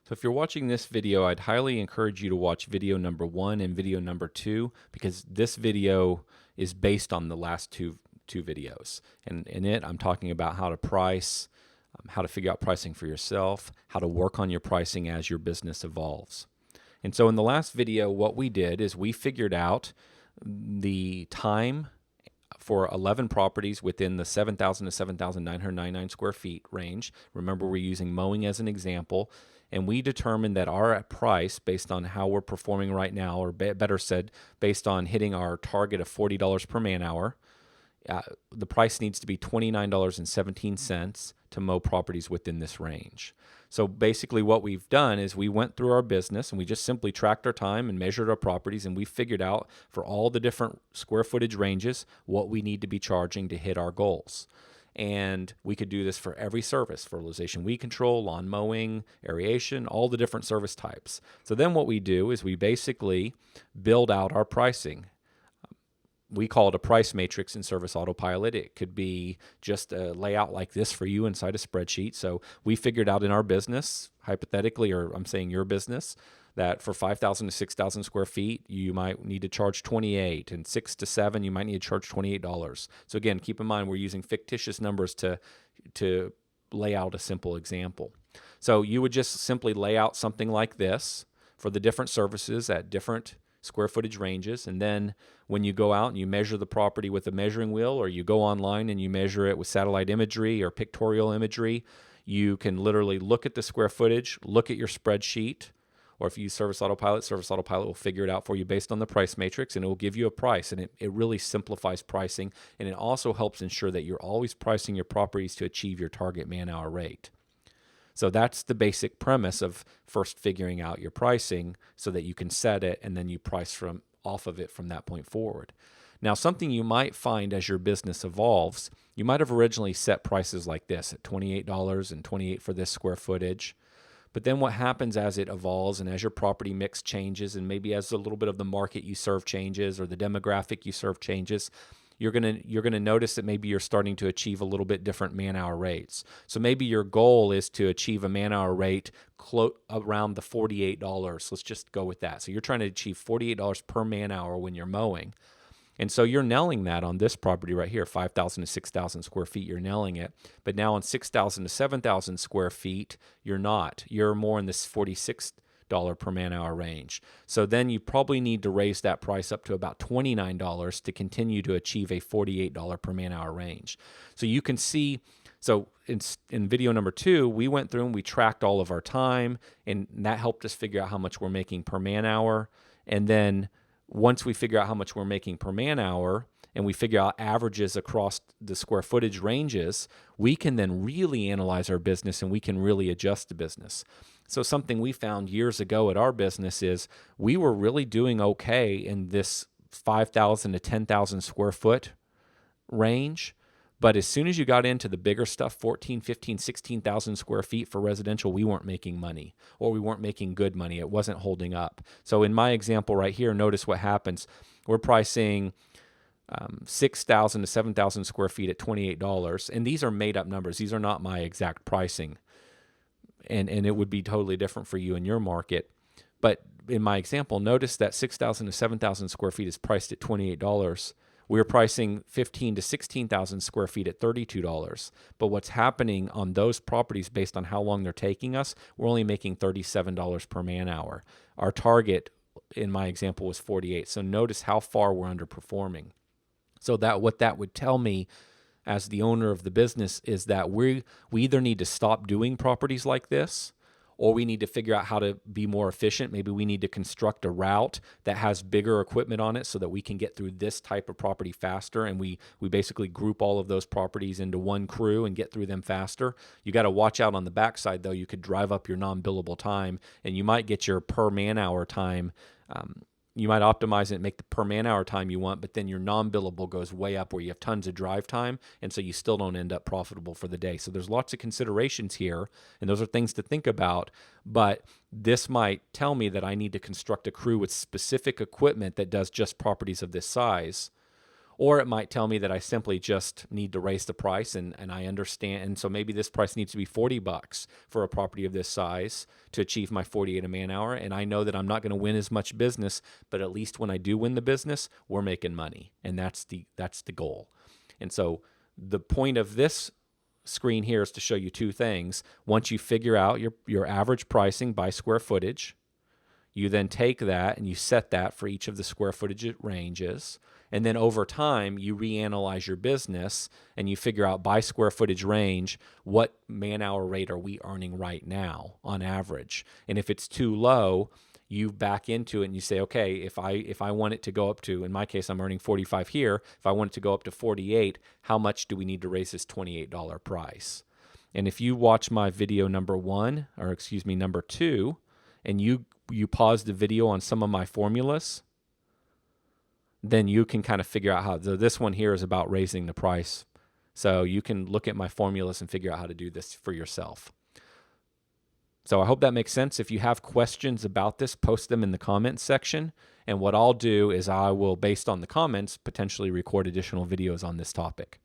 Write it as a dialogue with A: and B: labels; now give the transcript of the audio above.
A: So if you're watching this video, I'd highly encourage you to watch video number 1 and video number 2 because this video is based on the last two videos. And in it, I'm talking about how to price, how to figure out pricing for yourself, how to work on your pricing as your business evolves. And so in the last video, what we did is we figured out the time for 11 properties within the 7,000 to 7,999 square feet range. Remember, we're using mowing as an example. And we determined that our price, based on how we're performing right now, or better said, based on hitting our target of $40 per man hour, the price needs to be $29.17 to mow properties within this range. So basically what we've done is we went through our business and we just simply tracked our time and measured our properties, and we figured out for all the different square footage ranges what we need to be charging to hit our goals. And we could do this for every service: fertilization, weed control, lawn mowing, aeration, all the different service types. So then what we do is we basically build out our pricing. We call it a price matrix in Service Autopilot. It could be just a layout like this for you inside a spreadsheet. So we figured out in our business, hypothetically, or I'm saying your business, that for 5,000 to 6,000 square feet, you might need to charge 28, and 6 to 7, you might need to charge $28. So again, keep in mind we're using fictitious numbers to lay out a simple example. So you would just simply lay out something like this for the different services at different square footage ranges, and then when you go out and you measure the property with a measuring wheel, or you go online and you measure it with satellite imagery or pictorial imagery, you can literally look at the square footage, look at your spreadsheet, or if you use Service Autopilot will figure it out for you based on the price matrix, and it will give you a price. And it really simplifies pricing, and it also helps ensure that you're always pricing your properties to achieve your target man-hour rate. So that's the basic premise of first figuring out your pricing so that you can set it and then you price off of it from that point forward. Now, something you might find as your business evolves, you might have originally set prices like this at $28 and $28 for this square footage. But then what happens as it evolves and as your property mix changes, and maybe as a little bit of the market you serve changes or the demographic you serve changes, you're gonna notice that maybe you're starting to achieve a little bit different man-hour rates. So maybe your goal is to achieve a man-hour rate around the $48. Let's just go with that. So you're trying to achieve $48 per man-hour when you're mowing. And so you're nailing that on this property right here, 5,000 to 6,000 square feet, you're nailing it. But now on 6,000 to 7,000 square feet, you're not. You're more in this $46 per man-hour range. So then you probably need to raise that price up to about $29 to continue to achieve a $48 per man-hour range. So you can see, so in video number 2, we went through and we tracked all of our time, and that helped us figure out how much we're making per man-hour. And then once we figure out how much we're making per man-hour and we figure out averages across the square footage ranges, we can then really analyze our business and we can really adjust the business. So something we found years ago at our business is we were really doing okay in this 5,000 to 10,000 square foot range. But as soon as you got into the bigger stuff, 14, 15, 16,000 square feet for residential, we weren't making money, or we weren't making good money. It wasn't holding up. So in my example right here, notice what happens. We're pricing 6,000 to 7,000 square feet at $28. And these are made up numbers. These are not my exact pricing. And it would be totally different for you in your market. But in my example, notice that 6,000 to 7,000 square feet is priced at $28. We're pricing 15 to 16,000 square feet at $32. But what's happening on those properties based on how long they're taking us, we're only making $37 per man hour. Our target in my example was 48. So notice how far we're underperforming. So that what that would tell me as the owner of the business is that we either need to stop doing properties like this, or we need to figure out how to be more efficient. Maybe we need to construct a route that has bigger equipment on it so that we can get through this type of property faster, and we basically group all of those properties into one crew and get through them faster. You got to watch out on the backside, though. You could drive up your non-billable time, and you might get your per man-hour time. You might optimize it and make the per man-hour time you want, but then your non-billable goes way up where you have tons of drive time, and so you still don't end up profitable for the day. So there's lots of considerations here, and those are things to think about, but this might tell me that I need to construct a crew with specific equipment that does just properties of this size, Or it might tell me that I simply just need to raise the price, and I understand. And so maybe this price needs to be $40 for a property of this size to achieve my 48 a man hour. And I know that I'm not going to win as much business, but at least when I do win the business, we're making money. And that's the goal. And so the point of this screen here is to show you two things. Once you figure out your average pricing by square footage, you then take that and you set that for each of the square footage ranges. And then over time, you reanalyze your business and you figure out by square footage range, what man-hour rate are we earning right now on average? And if it's too low, you back into it and you say, okay, if I want it to go up to, in my case, I'm earning 45 here. If I want it to go up to 48, how much do we need to raise this $28 price? And if you watch my video number 2, and you pause the video on some of my formulas, then you can kind of figure out how. This one here is about raising the price. So you can look at my formulas and figure out how to do this for yourself. So I hope that makes sense. If you have questions about this, post them in the comments section. And what I'll do is I will, based on the comments, potentially record additional videos on this topic.